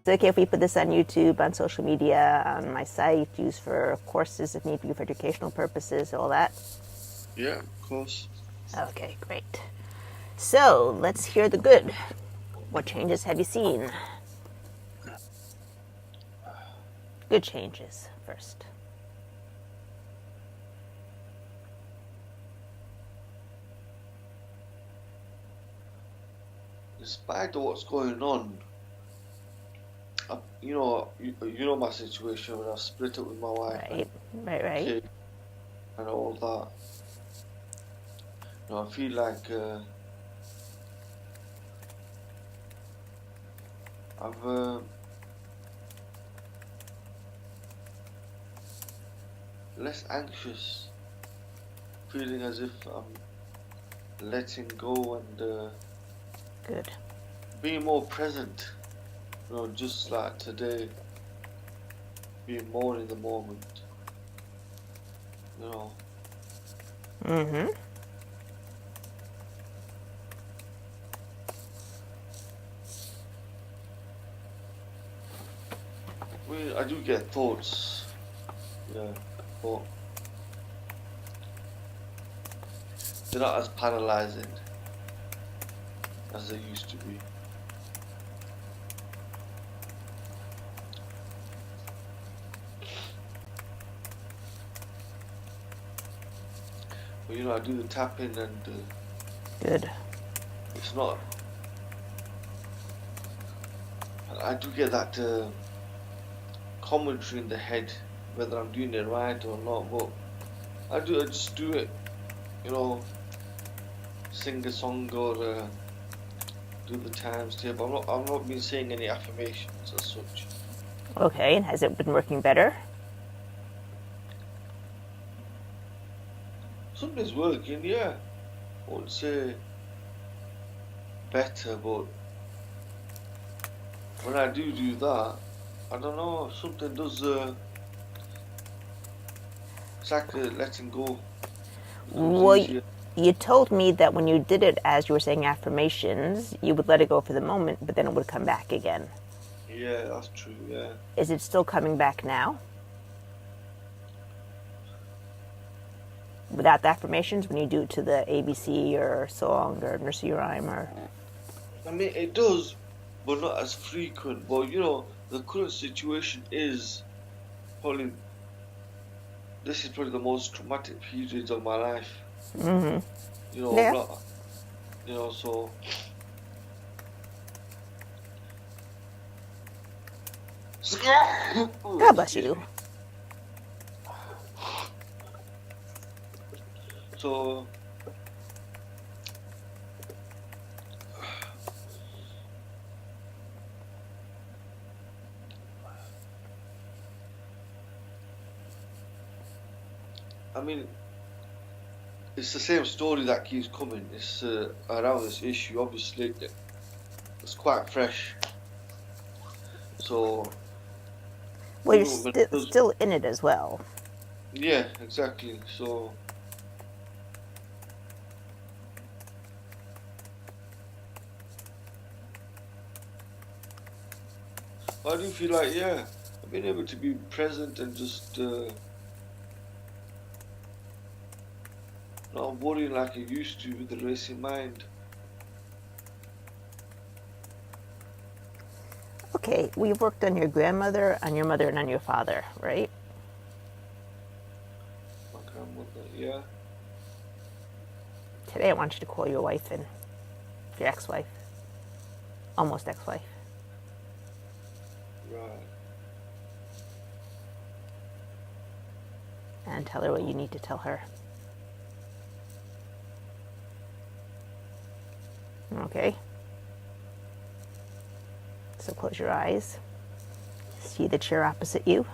it okay if we put this on YouTube, on social media, on my site, used for courses if need be, for educational purposes, all that? Yeah, of course. Okay, great. So let's hear the good. What changes have you seen? Good changes first. Despite what's going on, you know my situation when I split up with my wife and Right. kid and all that. I feel like I've less anxious, feeling as if I'm letting go and Good. being more present. Just like today, being more in the moment. You know, Mm-hmm. I do get thoughts, yeah, but they're not as paralyzing as they used to be. But I do the tapping and Good. it's not. I do get that commentary in the head whether I'm doing it right or not. But I just do it. You know, sing a song or do the times table. I'm not been saying any affirmations as such. Okay, and has it been working better? Something's working, yeah. I wouldn't say better, but when I do that, I don't know, something does. It's like letting go becomes Well, easier. you told me that when you did it as you were saying affirmations, you would let it go for the moment, but then it would come back again. Yeah, that's true. Yeah. Is it still coming back now? Without the affirmations, when you do it to the ABC or song or nursery rhyme or. I mean, it does, but not as frequent. But the current situation is probably this is probably the most traumatic period of my life. Mm-hmm. I'm Yeah. not. So oh, God bless excuse you. me. So I mean, it's the same story that keeps coming. It's around this issue. Obviously, it's quite fresh. So Well, you're even when it does, still in it as well. yeah, exactly. So I do feel like, yeah, I've been able to be present and just not worrying like I used to with the racing mind. Okay, we've worked on your grandmother, on your mother, and on your father, right? My grandmother, yeah, Today I want you to call your wife in, your ex-wife, almost ex-wife, right. and tell her what you need to tell her. Okay? So close your eyes. See the chair opposite you.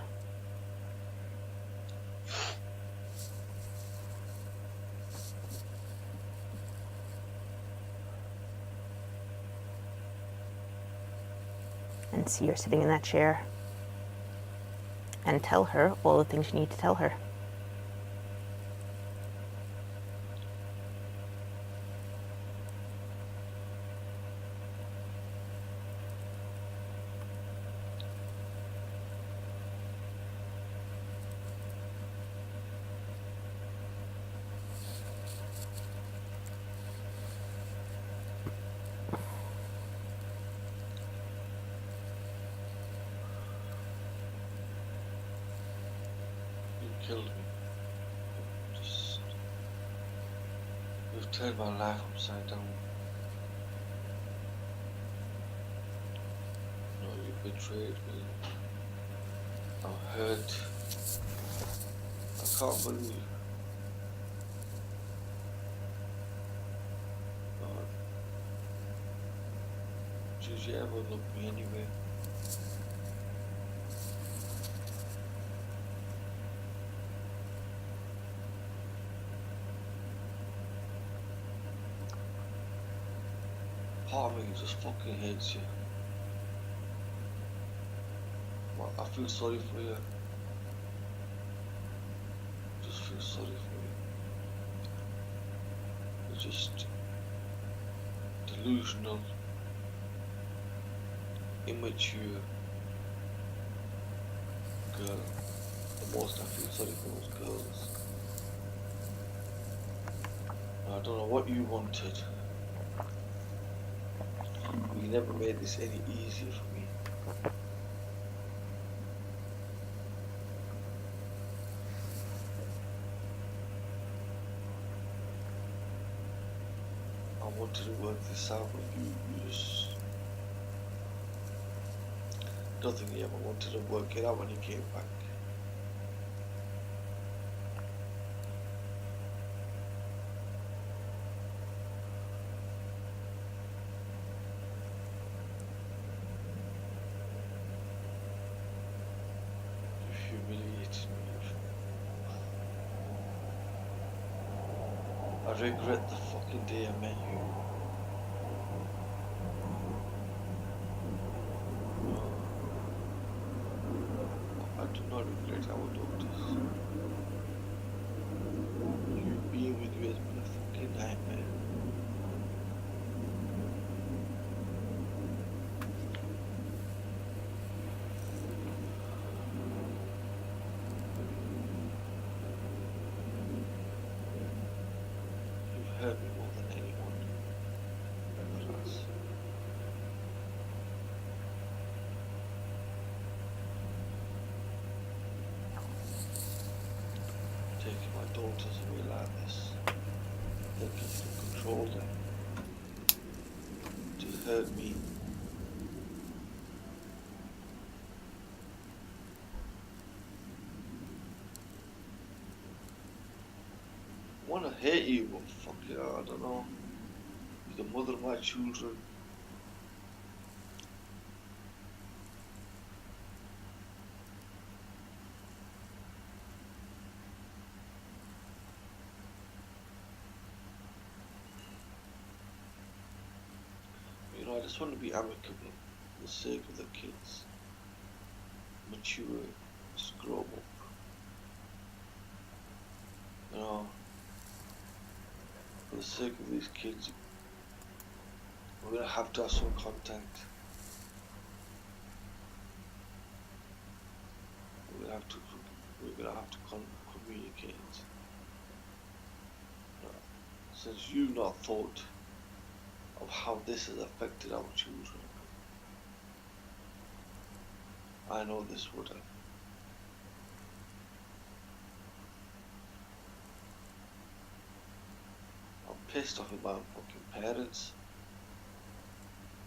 And see her sitting in that chair. And tell her all the things you need to tell her. killed me. Just, you've turned my life upside down. You know, you betrayed me. I'm hurt. I can't believe, God, did you ever love me anyway? Part of me just fucking hates you. I feel sorry for you. I just feel sorry for you. You're just delusional, immature girl. The most I feel sorry for was girls. I don't know what you wanted, but you never made this any easier for me. I wanted to work this out, but you just don't think you ever wanted to work it out when you came back. You humiliated me. I regret the fucking day I met you. I do not regret our daughters. You being with you has been a fucking nightmare. You've hurt me more than anyone ever has. Taking my daughters away like this, thinking you can control them, to hurt me. I wanna hate you, but fuck you, I don't know. You're the mother of my children. You know, I just want to be amicable for the sake of the kids. Mature, just grow up. You know, for the sake of these kids, we're gonna have to have some contact. We're gonna have to communicate. Since you've not thought of how this has affected our children, I know this would have. I'm pissed off at my fucking parents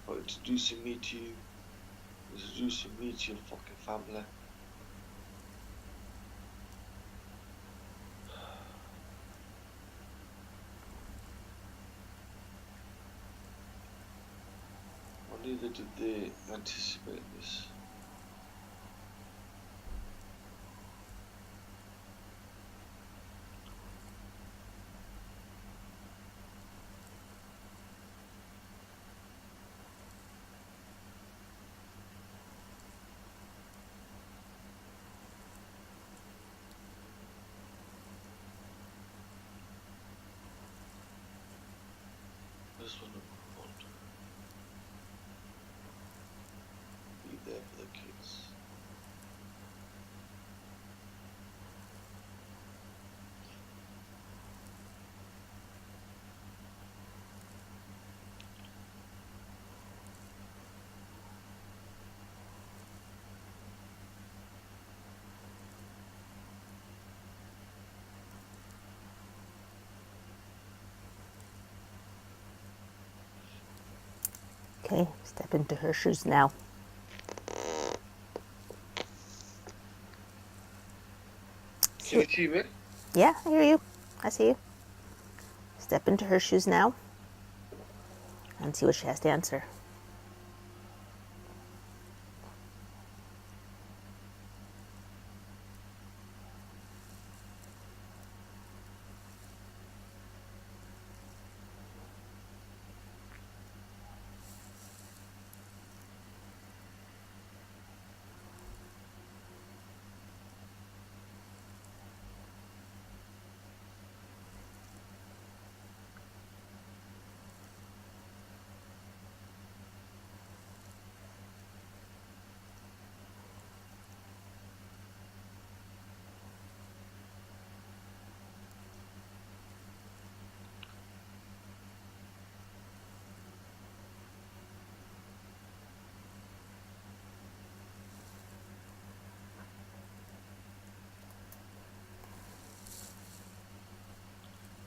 for introducing me to you, introducing me to your fucking family. Or neither did they anticipate this. I just want to move on. Be there for Okay, step into her shoes now. Can you see me? Yeah, I hear you. I see you. Step into her shoes now and see what she has to answer.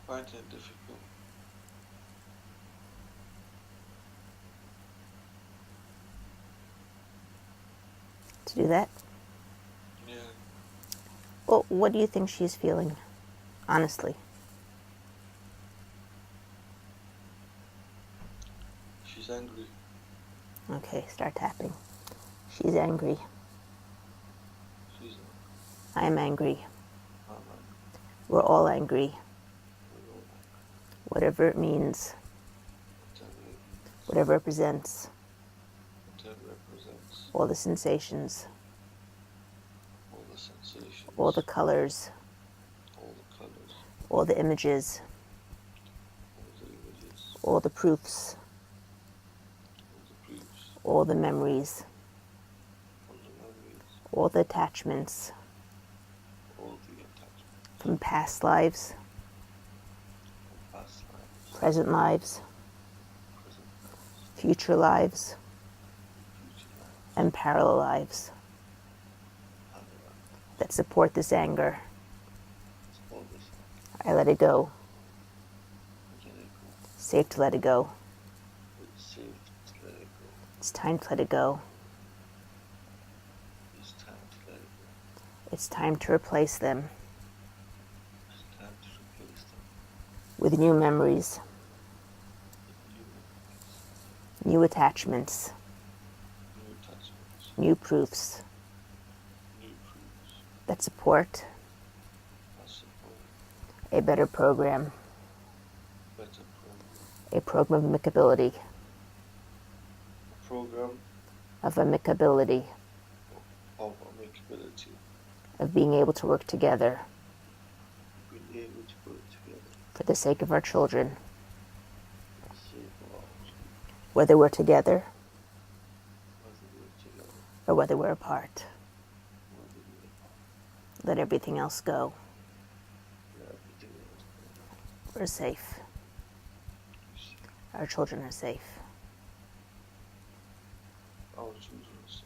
Finding it difficult. To do that? Yeah. Well, what do you think she's feeling? Honestly. She's angry. Okay, start tapping. She's angry. She's angry. I am angry. I'm angry. We're all angry. We're all angry. Whatever it means. Whatever it means. Whatever it represents. Whatever it represents. All the sensations. All the sensations. All the colors. All the colors. All the images. All the images. All the proofs. All the proofs. All the memories. All the memories. All the attachments. All the attachments. From past lives. From past lives. Present lives. Present lives. Future lives. Future lives. And parallel lives that support this anger. Support this anger. I let it go. Let it go. Safe to let it go. It's safe to let it go. It's time to let it go. It's time to let it go. It's time to replace them It's time to replace them with new memories, with new memories, new attachments, new attachments, new proofs new proofs that support that support a better program, better program, a program of amicability, a program of amicability, of amicability, of being able to work together being able to put it together for the sake of our children, for the sake of our children, whether we're together whether we're together, or whether we're apart. whether we're apart. Let everything else go. Let everything else go. We're safe. Our children are safe. Our children are safe.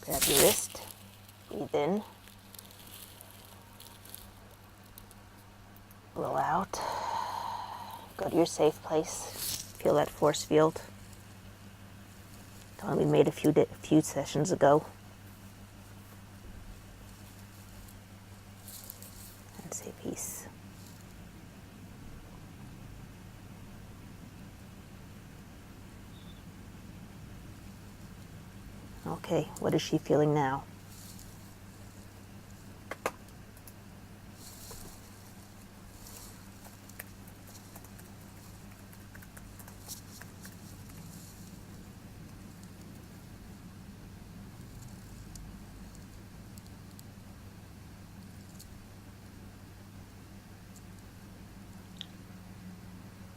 Grab your wrist. Breathe in. Blow out. Go to your safe place. Feel that force field. The one we made a few sessions ago. And say peace. Okay, what is she feeling now?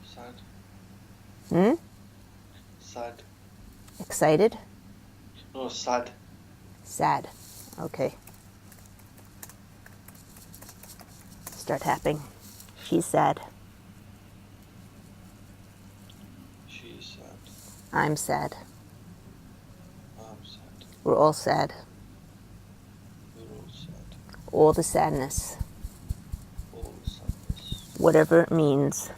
Sad. Hmm? Sad. Excited? No, sad. Sad. Okay. Start tapping. She's sad. She is sad. I'm sad. I'm sad. We're all sad. We're all sad. All the sadness, All the sadness, whatever it means,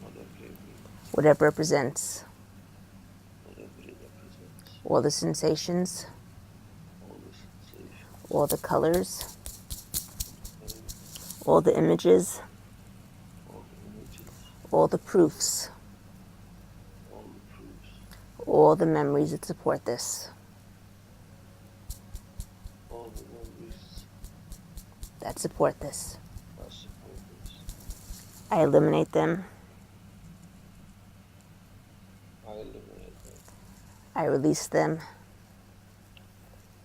whatever it means, whatever it represents, whatever all the sensations, all the sensations, all the colors, colors, all the images, all the images, all the proofs, all the proofs, all the memories that support this. all the memories That support this. that support this. I eliminate them. I eliminate them. I release them.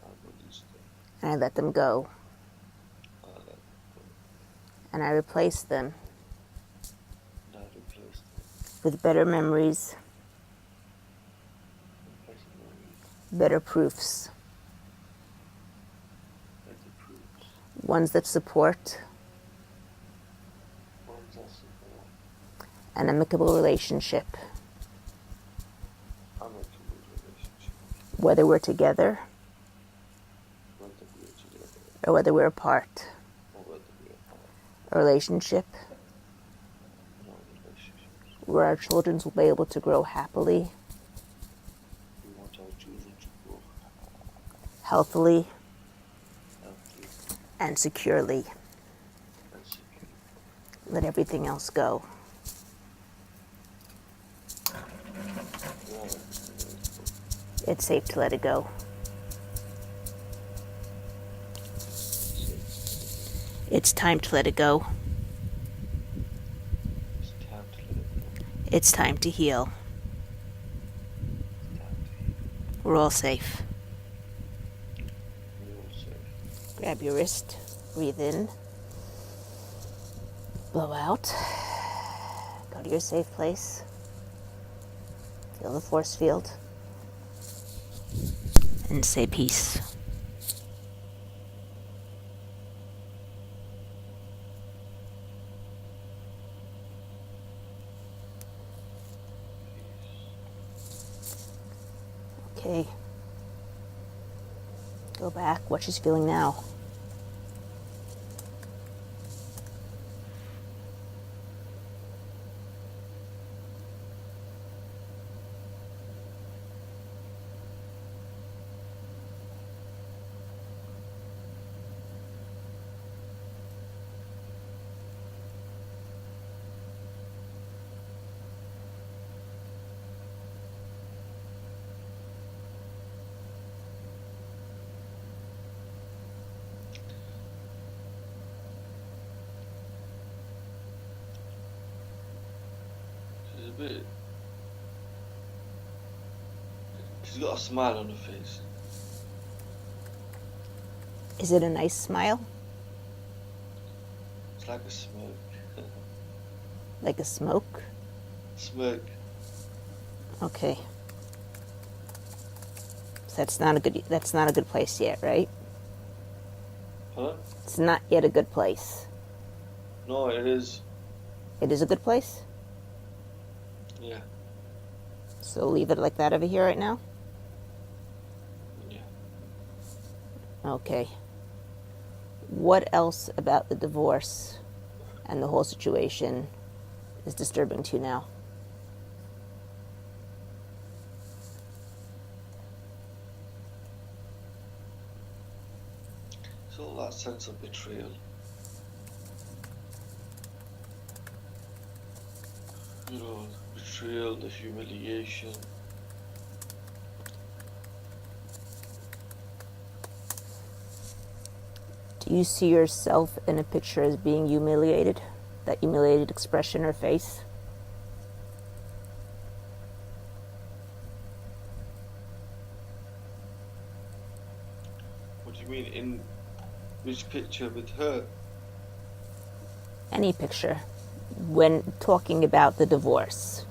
I release them. And I let them go. I let them go. And I replace them And I replace them with better memories, with better memories, better proofs, better proofs, ones that support ones that support an amicable relationship, amicable relationship, whether we're together whether we're together or whether we're apart. or whether we're apart. A relationship In our relationships, where our children will be able to grow happily, we want our children to grow healthily, healthily and securely. and secure. Let everything else go. Let everything else go. It's safe to let it go. It's safe to let it go. It's time to let it go. It's time to let it go. It's time to heal. It's time to heal. We're all safe. We're all safe. Grab your wrist, breathe in, blow out, go to your safe place, feel the force field, and say peace. Okay. Go back. What she's feeling now. She's a bit. She's got a smile on her face. Is it a nice smile? It's like a smirk. Like a smoke? Smirk. Okay. So that's not a good place yet, right? Huh? It's not yet a good place. No, it is. It is a good place? Yeah. So leave it like that over here right now? Yeah. Okay. What else about the divorce and the whole situation is disturbing to you now? It's all that sense of betrayal. You know, betrayal, the humiliation. Do you see yourself in a picture as being humiliated? That humiliated expression or face? What do you mean? In which picture with her? Any picture. When talking about the divorce.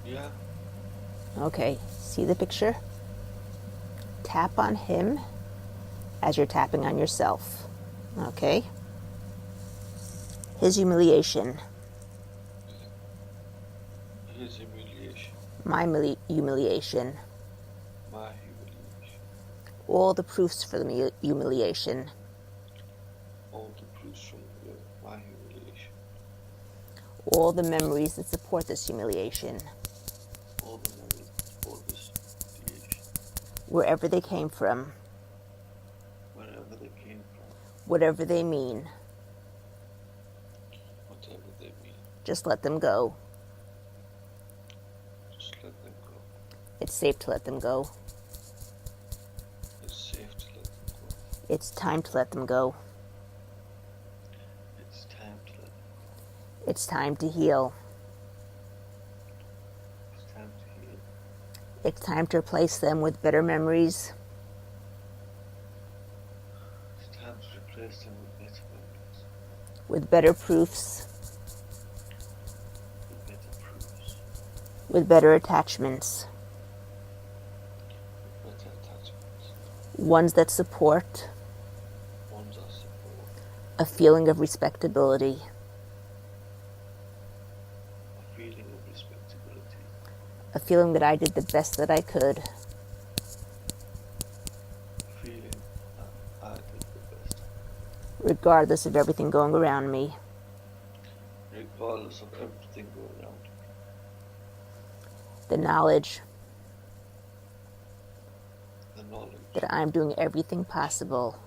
Yeah. Okay, see the picture? Tap on him as you're tapping on yourself. Okay? His humiliation, His humiliation. my humiliation, My humiliation. all the proofs for the humiliation, All the proofs from my humiliation. all the memories that support this humiliation, all the memories for this creation, wherever they came from, wherever they came from, whatever they mean. whatever they mean. Just let them go. Just let them go. It's safe to let them go. It's safe to let them go. It's time to let them go. It's time to let them go. It's time to heal. It's time to heal. It's time to replace them with better memories, It's time to replace them with better memories, with better proofs, with better proofs, with better attachments, with better attachments, ones that support ones that support a feeling of respectability, a feeling of respectability, a feeling that I did the best that I could, a feeling that I did the best, regardless of everything going around me. regardless of everything going around me. The knowledge The knowledge that I'm doing everything possible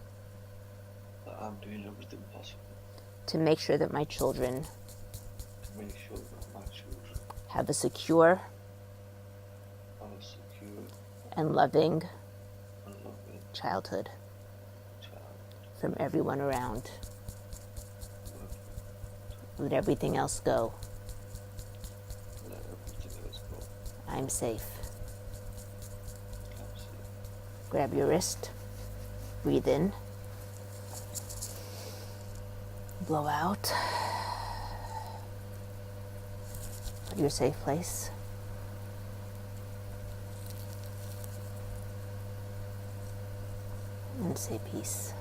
that I'm doing everything possible to make sure that my children to make sure that my children have a secure have a secure and loving and loving childhood child. from everyone around. Let everything else go. Let everything else go. I'm safe. I'm safe. Grab your wrist. Breathe in. Blow out. Your safe place. And say peace.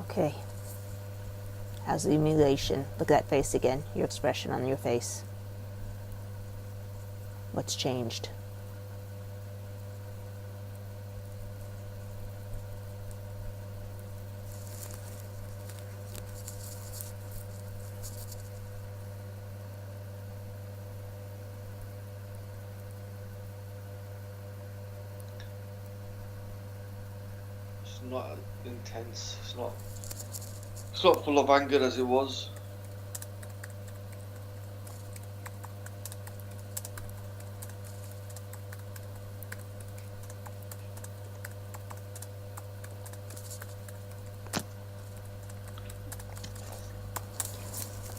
Okay. How's the humiliation? Look at that face again. Your expression on your face. What's changed? It's not intense. It's not full of anger as it was.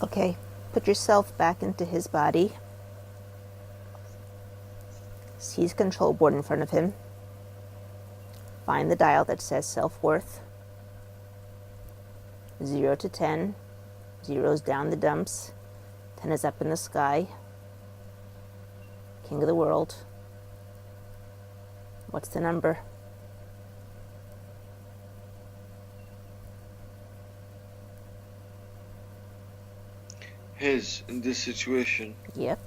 Okay, put yourself back into his body. See his control board in front of him. Find the dial that says self-worth. 0 to 10. 0 is down the dumps. 10 is up in the sky. King of the world. What's the number? His in this situation. Yep.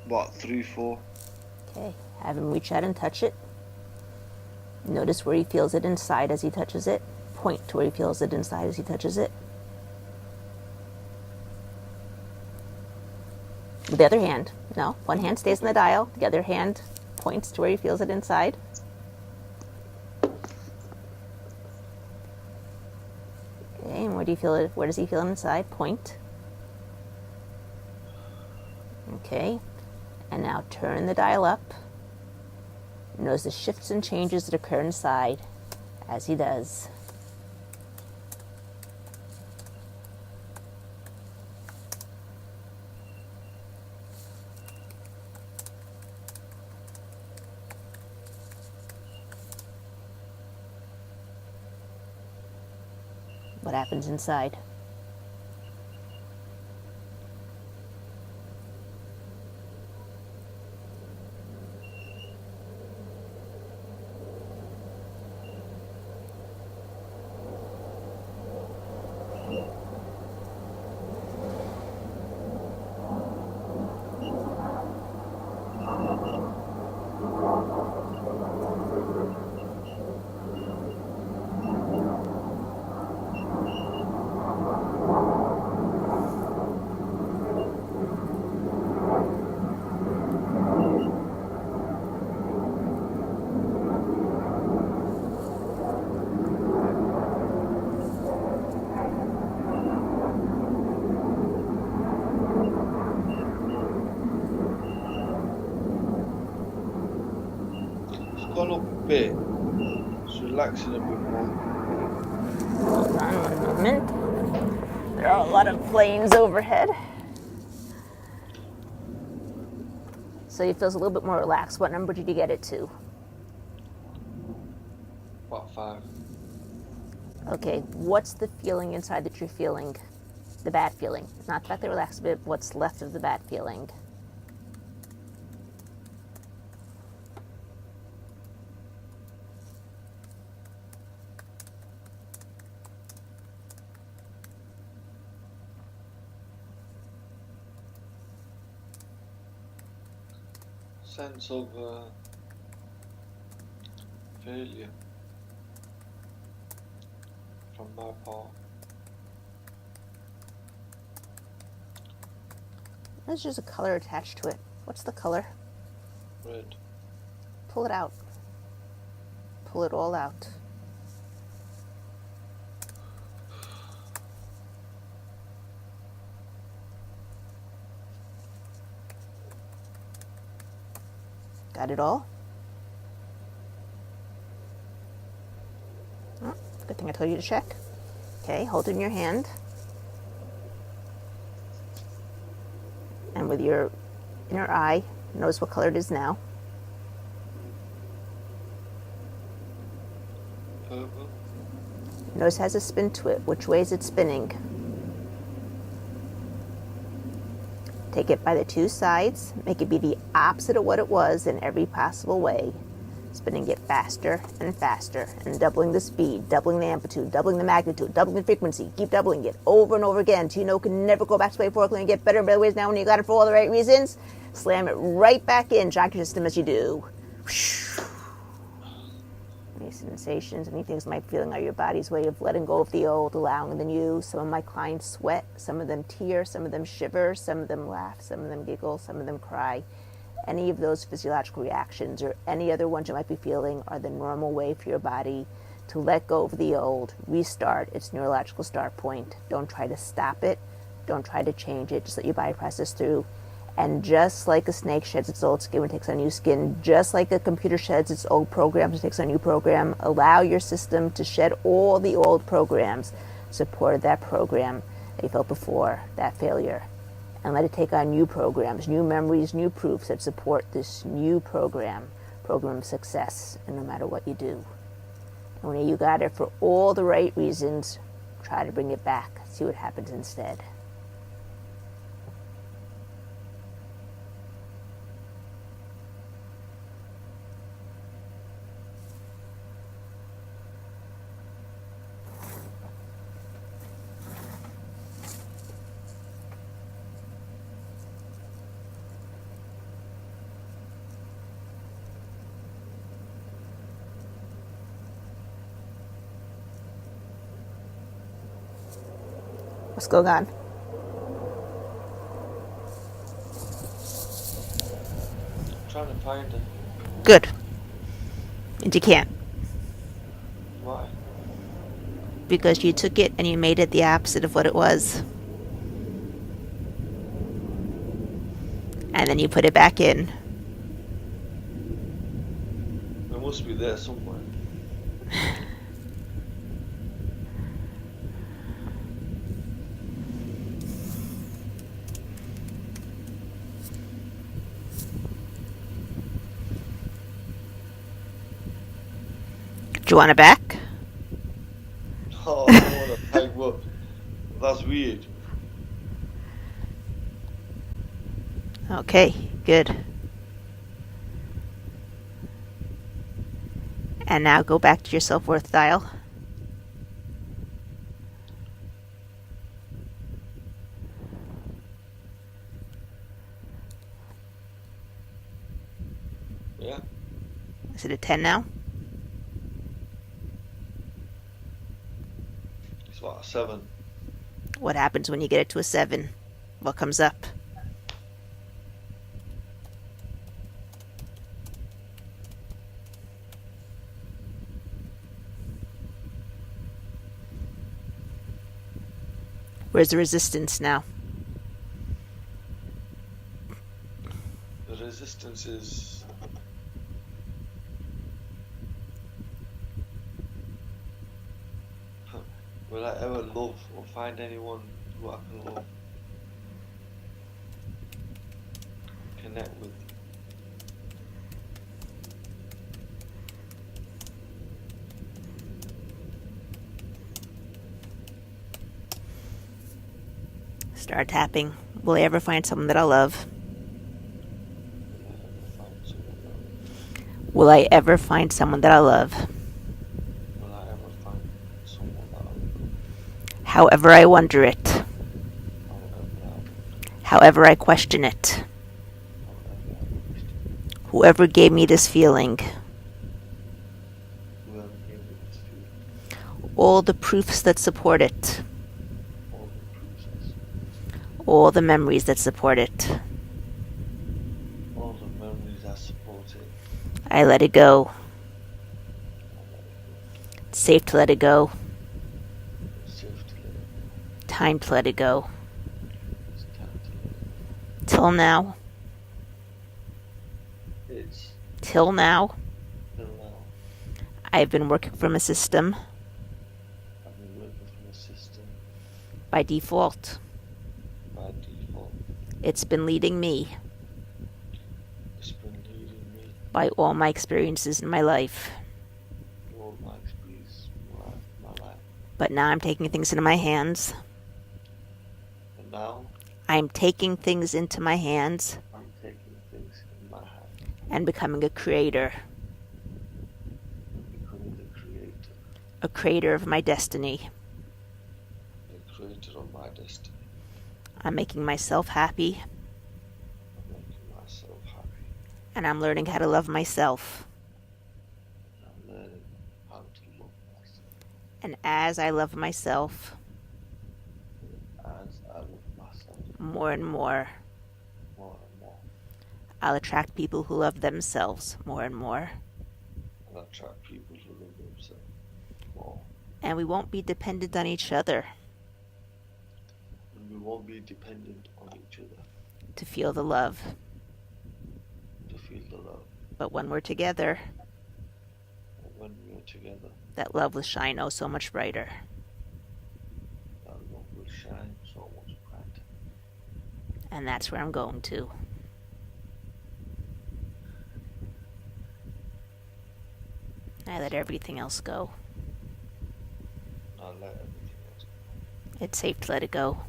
What, 3, 4? Okay, have him reach out and touch it. Notice where he feels it inside as he touches it. Point to where he feels it inside as he touches it. With the other hand, no, one hand stays on the dial, the other hand points to where he feels it inside. Okay, and where do you feel it? Where does he feel it inside? Point. Okay, and now turn the dial up. Notice the shifts and changes that occur inside as he does. What happens inside? gone up a bit. It's relaxing a bit more. Hold on one moment. There are a lot of planes overhead. So it feels a little bit more relaxed. What number did you get it to? About 5. Okay, what's the feeling inside that you're feeling? The bad feeling. Not the fact that you're relaxed a bit, what's left of the bad feeling? Sense of failure from my part. There's just a color attached to it. What's the color? Red. Pull it out. Pull it all out. Got it all? Oh, good thing I told you to check. Okay, hold it in your hand. And with your inner eye, notice what color it is now. Purple. Notice it has a spin to it. Which way is it spinning? Take it by the two sides. Make it be the opposite of what it was in every possible way. Spinning it faster and faster and doubling the speed, doubling the amplitude, doubling the magnitude, doubling the frequency. Keep doubling it over and over again until you know it can never go back to way before. It can get better and better ways now when you got it for all the right reasons. Slam it right back in. Shock your system as you do. Any sensations, any things might feeling are your body's way of letting go of the old, allowing the new. Some of my clients sweat, some of them tear, some of them shiver, some of them laugh, some of them giggle, some of them cry. Any of those physiological reactions or any other ones you might be feeling are the normal way for your body to let go of the old, restart its neurological start point. Don't try to stop it. Don't try to change it. Just let your body process through. And just like a snake sheds its old skin when it takes on new skin, just like a computer sheds its old programs and takes on a new program, allow your system to shed all the old programs, support that program that you felt before, that failure, and let it take on new programs, new memories, new proofs that support this new program of success, and no matter what you do. And when you got it for all the right reasons, try to bring it back, see what happens instead. What's going on? Trying to find it. Good. And you can't. Why? Because you took it and you made it the opposite of what it was. And then you put it back in. It must be there somewhere. Do you want it back? Oh, I don't want to type up. That's weird. Okay, good. And now go back to your self-worth dial. Yeah. Is it a 10 now? It's about a 7. What happens when you get it to a 7? What comes up? Where's the resistance now? The resistance is Will I ever love or find anyone who I can love, connect with? Start tapping. Will I ever find someone that I love? Will I ever find someone that I love? Will I ever find someone that I love? Will I ever find someone that I love? However I wonder it. However I wonder, However I question it. however I question, Whoever gave me this feeling. whoever gave me this feeling, All the proofs that support it. all the proofs that support it, All the memories that support it. all the memories that support it, I let it go. I let it go. It's safe to let it go. It's safe to let it go. Time to let it go. It's time to let it go. Till now. It's Till now. till now. I've been working from a system I've been working from a system by default. by default. It's been leading me It's been leading me by all my experiences in my life. through all my experiences in my life. But now I'm taking things into my hands. And now I'm taking things into my hands I'm taking things in my hand and becoming a creator. and becoming the creator. A creator of my destiny. The creator of my destiny. I'm making myself happy, I'm making myself happy. and I'm learning how to love myself. And I'm learning how to love myself. And as I love myself And as I love myself more and more, more and more, I'll attract people who love themselves more and more. and attract people who love themselves more. And we won't be dependent on each other And we won't be dependent on each other to feel the love. to feel the love. But when we're together, And when we are together, that love will shine oh so much brighter. that love will shine so much brighter. And that's where I'm going to. I let everything else go. I'll let everything else go. It's safe to let it go.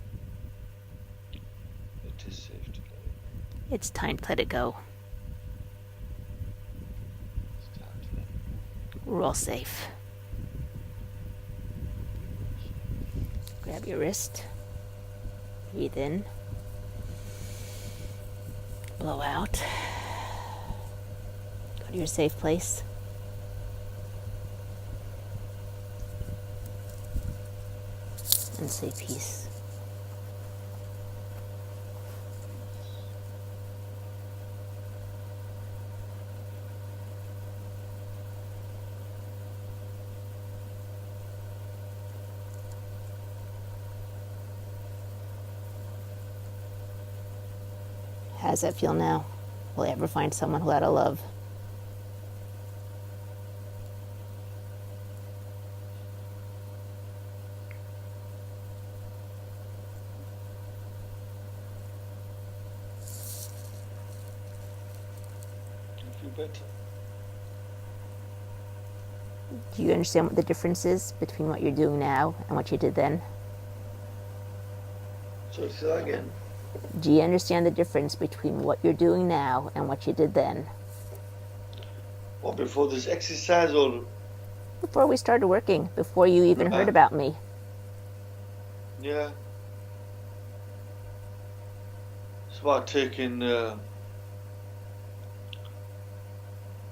It is safe to let it go. It's time to let it go. It's time to let it go. We're all safe. Grab your wrist. Breathe in. Blow out. Go to your safe place. And say peace. How does that feel now? Will I ever find someone who I love? You feel better? Do you understand what the difference is between what you're doing now and what you did then? So say that again. Do you understand the difference between what you're doing now and what you did then? Well, before this exercise or Before we started working, before you even heard about me. yeah. It's about taking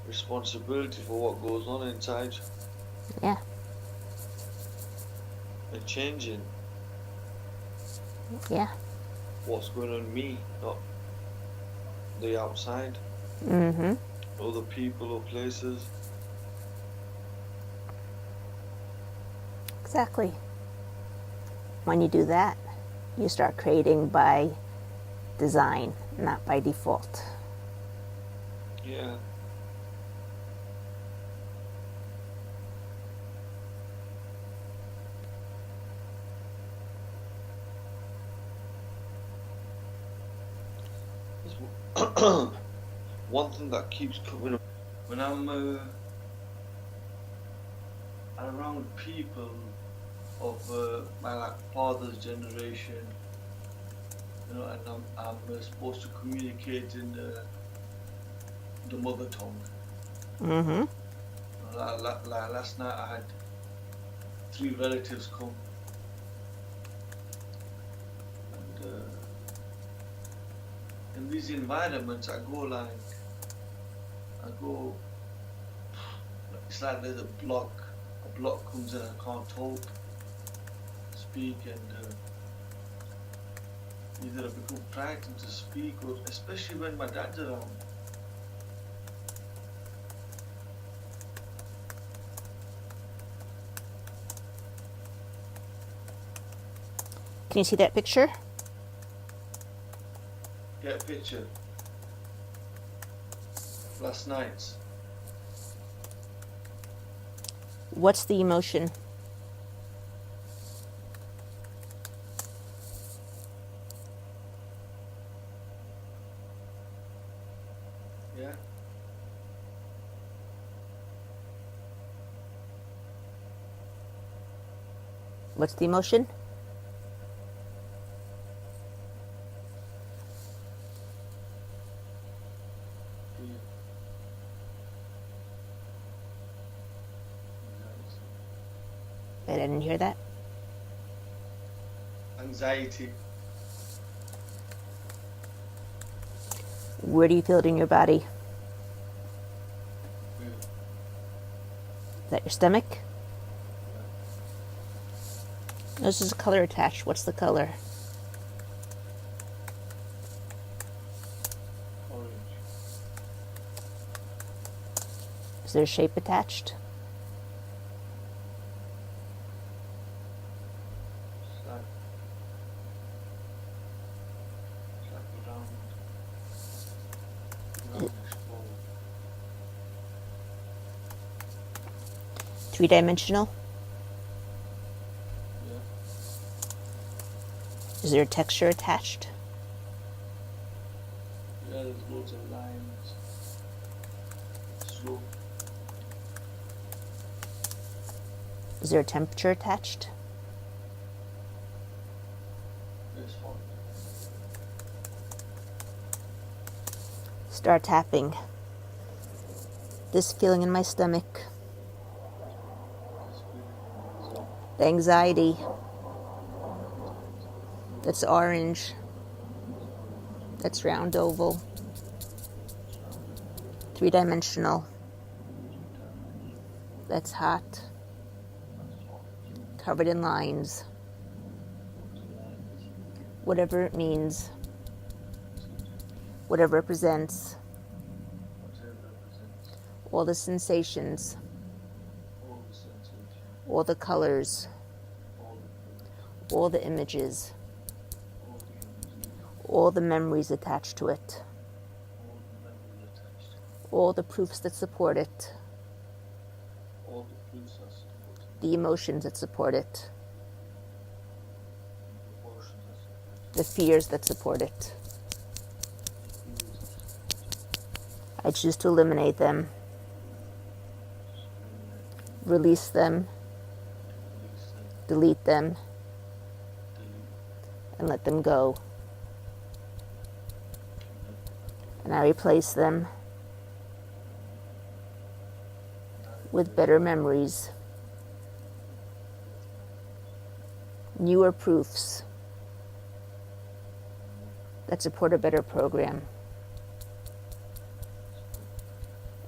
responsibility for what goes on inside Yeah, and changing yeah. what's going on in me, not the outside, Mm-hmm. other people or places. Exactly. When you do that, you start creating by design, not by default. Yeah. one thing that keeps coming up when I'm around people of my like father's generation, you know, and I'm supposed to communicate in the mother tongue. Mm-hmm. Last night I had 3 relatives come, and in these environments I go, it's like there's a block. A block comes in, I can't talk, speak, and either I become frightened to speak, or especially when my dad's around. Can you see that picture? Get a picture. Last night's. What's the emotion? Yeah. What's the emotion? Fear. I didn't hear that. Anxiety. Where do you feel it in your body? Fear. Is that your stomach? Yeah. This is a color attached. What's the color? Orange. Is there a shape attached? It's like a roundish ball. Three-dimensional? Yeah. Is there a texture attached? Yeah, there's loads of lines. Slow. Is there a temperature attached? It's hot. Start tapping. This feeling in my stomach. This feeling in my stomach. The anxiety. That's orange. It's orange. That's round oval. It's round. Three-dimensional. 3 dimensional. That's hot. That's hot. Covered in lines. Loads of lines. Whatever it means. Whatever it represents. Whatever it represents. All the sensations. All the sensations. All the colors. All the colors. All the images. All the images. All the memories attached to it. All the memories attached. All the proofs that support it. All the proofs that support it. The emotions that support it. The emotions that support it. The fears that support it. The fears that support it. I choose to eliminate them. Release them. Release them. Delete them. Delete. And let them go. And I replace them with better memories, newer proofs that support a better program,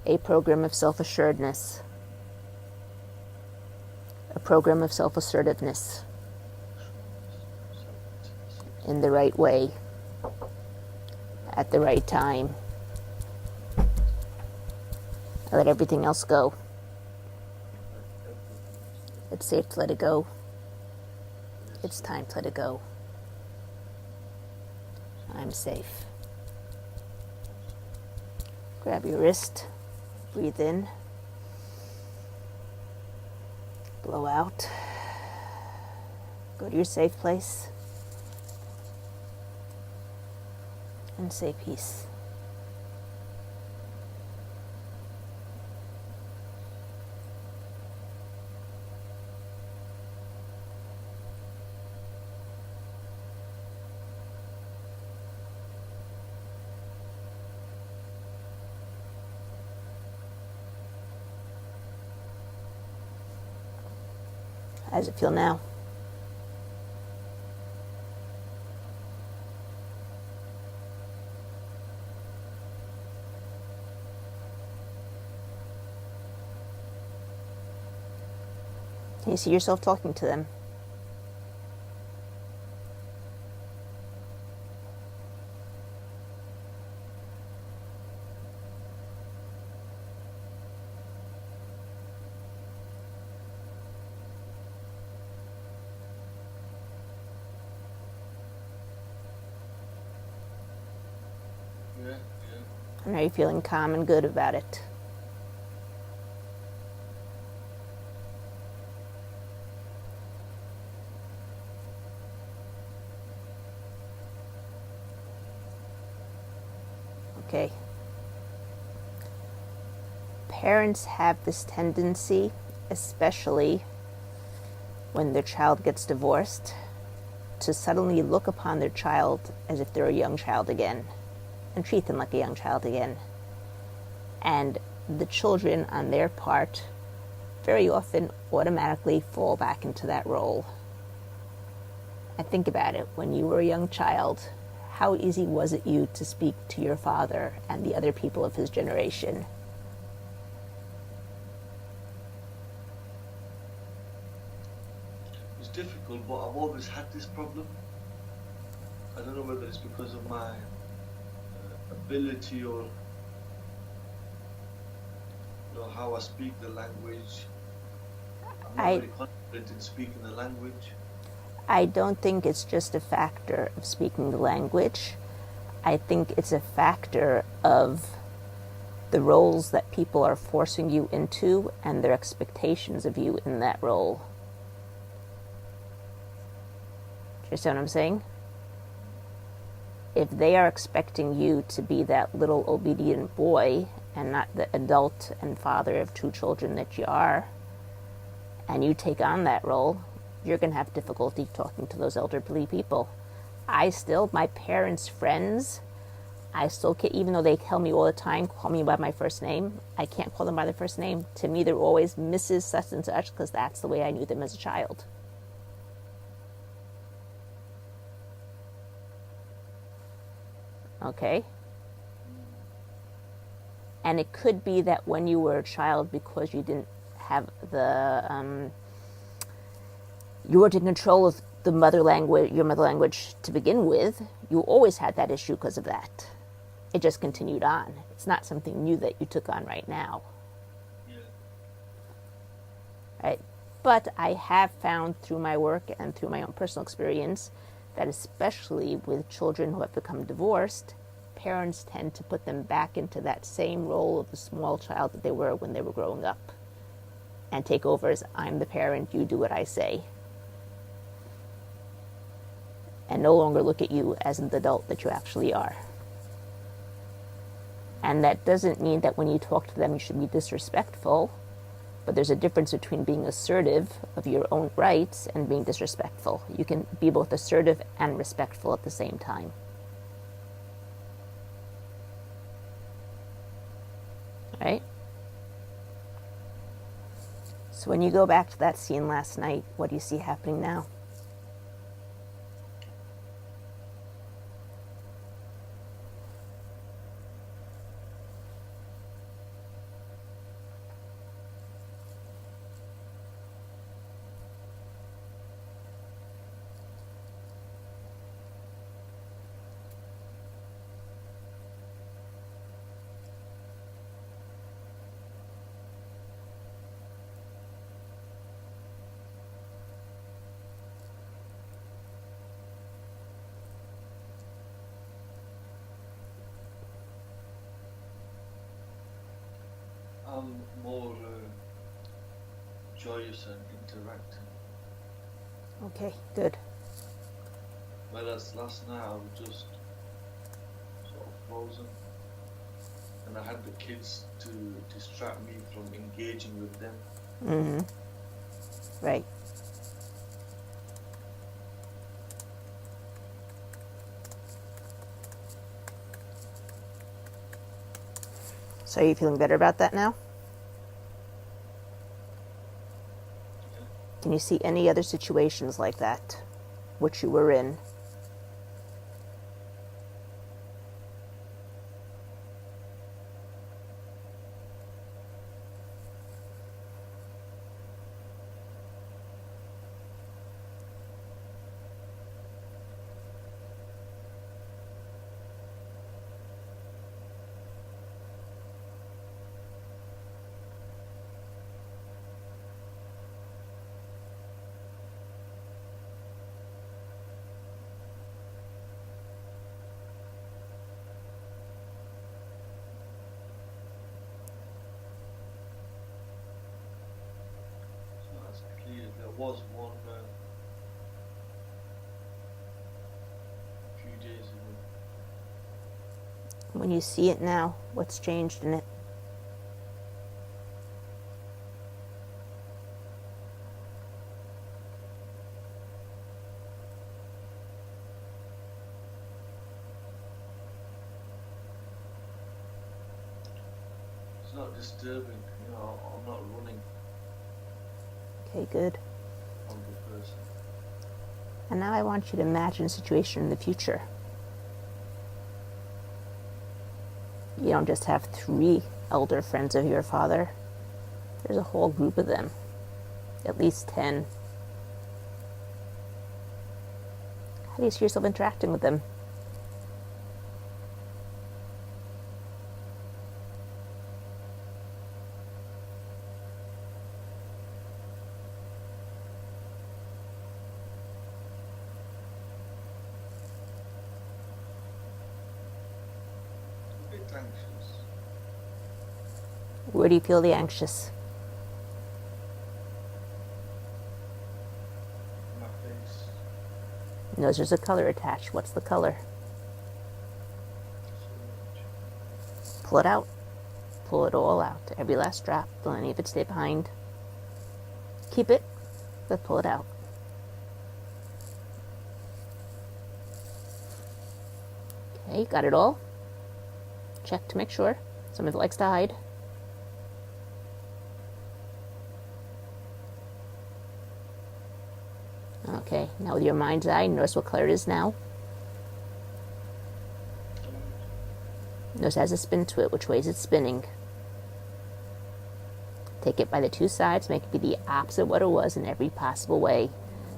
a program of self-assuredness, a program of self-assertiveness in the right way, at the right time. I let everything else go. It's safe to let it go. It's time to let it go. I'm safe. Grab your wrist. Breathe in. Blow out. Go to your safe place. And say peace. How does it feel now? Can you see yourself talking to them? Yeah. And are you feeling calm and good about it? Okay. Parents have this tendency, especially when their child gets divorced, to suddenly look upon their child as if they're a young child again and treat them like a young child again. And the children, on their part, very often automatically fall back into that role. And think about it. When you were a young child, how easy was it you to speak to your father and the other people of his generation? It's difficult, but I've always had this problem. I don't know whether it's because of my ability or how I speak the language. I'm not I very confident in speaking the language. I don't think it's just a factor of speaking the language. I think it's a factor of the roles that people are forcing you into and their expectations of you in that role. Do you understand what I'm saying? If they are expecting you to be that little obedient boy and not the adult and father of two children that you are, and you take on that role, you're going to have difficulty talking to those elderly people. My parents' friends, I still can't, even though they tell me all the time, call me by my first name, I can't call them by their first name. To me, they're always Mrs. such and such because that's the way I knew them as a child. Okay? And it could be that when you were a child, because you didn't have you weren't in control of your mother language to begin with, you always had that issue because of that. It just continued on. It's not something new that you took on right now. Yeah. Right? But I have found through my work and through my own personal experience that especially with children who have become divorced, parents tend to put them back into that same role of the small child that they were when they were growing up and take over as, I'm the parent, you do what I say. And no longer look at you as the adult that you actually are. And that doesn't mean that when you talk to them you should be disrespectful, but there's a difference between being assertive of your own rights and being disrespectful. You can be both assertive and respectful at the same time. Right? So when you go back to that scene last night, what do you see happening now? I'm more joyous and interacting. Okay, good. Whereas last night I was just sort of frozen, and I had the kids to distract me from engaging with them. Mm-hmm. Right. So are you feeling better about that now? Yeah. Can you see any other situations like that, which you were in? It's not as clear. There was one a few days ago. When you see it now, what's changed in it? It's not disturbing. I'm not running Okay, good. from the person. And now I want you to imagine a situation in the future. You don't just have 3 elder friends of your father. There's a whole group of them, at least 10. How do you see yourself interacting with them? A bit anxious. Where do you feel the anxious? My face. Notice there's a color attached. What's the color? Orange. Pull it out. Pull it all out. Every last drop. Don't let any of it stay behind. Keep it, but pull it out. Okay, got it all? Check to make sure. Some of it likes to hide. Okay, now with your mind's eye, notice what color it is now. Notice it has a spin to it. Which way is it spinning? Take it by the 2 sides, make it be the opposite of what it was in every possible way.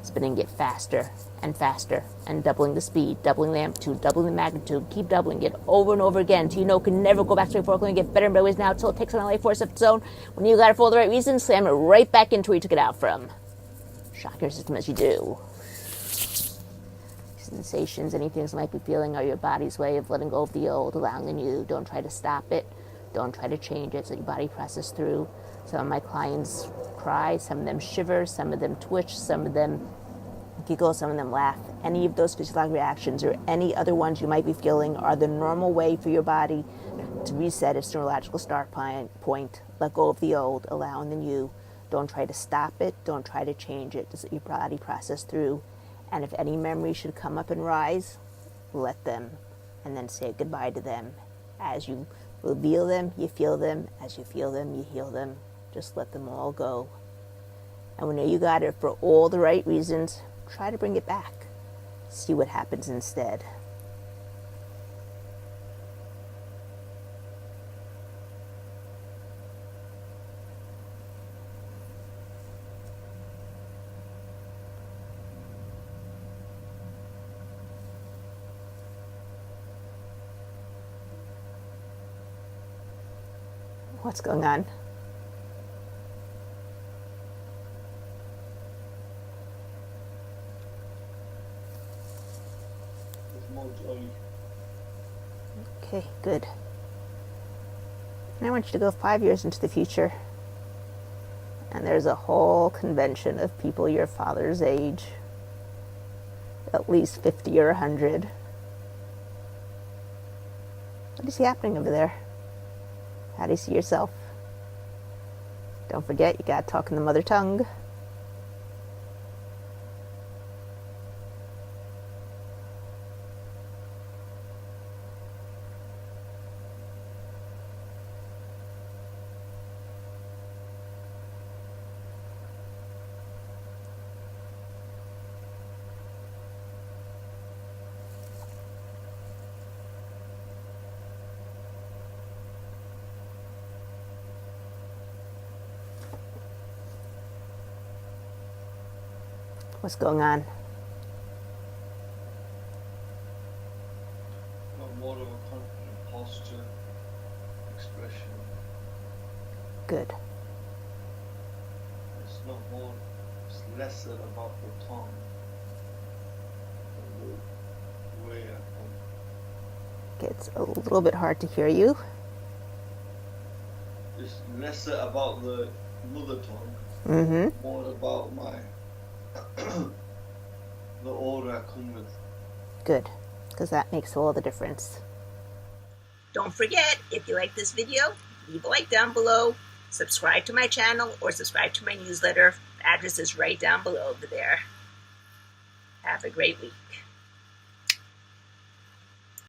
Spinning it faster and faster and doubling the speed, doubling the amplitude, doubling the magnitude. Keep doubling it over and over again till you know it can never go back straight forward. And get better and better ways now until it takes on a life force of its own. When you got it for all the right reasons, slam it right back into where you took it out from. Shock your system as you do. Sensations, anything that might be feeling are your body's way of letting go of the old, allowing the new. Don't try to stop it. Don't try to change it so your body presses through. Some of my clients cry, some of them shiver, some of them twitch, some of them giggle, some of them laugh. Any of those physiological reactions or any other ones you might be feeling are the normal way for your body to reset its neurological start point. Let go of the old, allowing the new. Don't try to stop it. Don't try to change it. Just let your body process through. And if any memories should come up and rise, let them. And then say goodbye to them. As you reveal them, you feel them. As you feel them, you heal them. Just let them all go. And when you got it for all the right reasons, try to bring it back. See what happens instead. What's going on? There's more joy. Okay, good. And I want you to go 5 years into the future. And there's a whole convention of people your father's age, at least 50 or 100. What do you see happening over there? How do you see yourself? Don't forget, you got to talk in the mother tongue. What's going on? More of a confident posture, expression. Good. It's not more, it's lesser about the tongue than the way I come. It's a little bit hard to hear you. It's lesser about the mother tongue, Mm-hmm. more about my the aura I come with. Good, because that makes all the difference. Don't forget, if you like this video, leave a like down below, subscribe to my channel, or subscribe to my newsletter. The address is right down below there. Have a great week.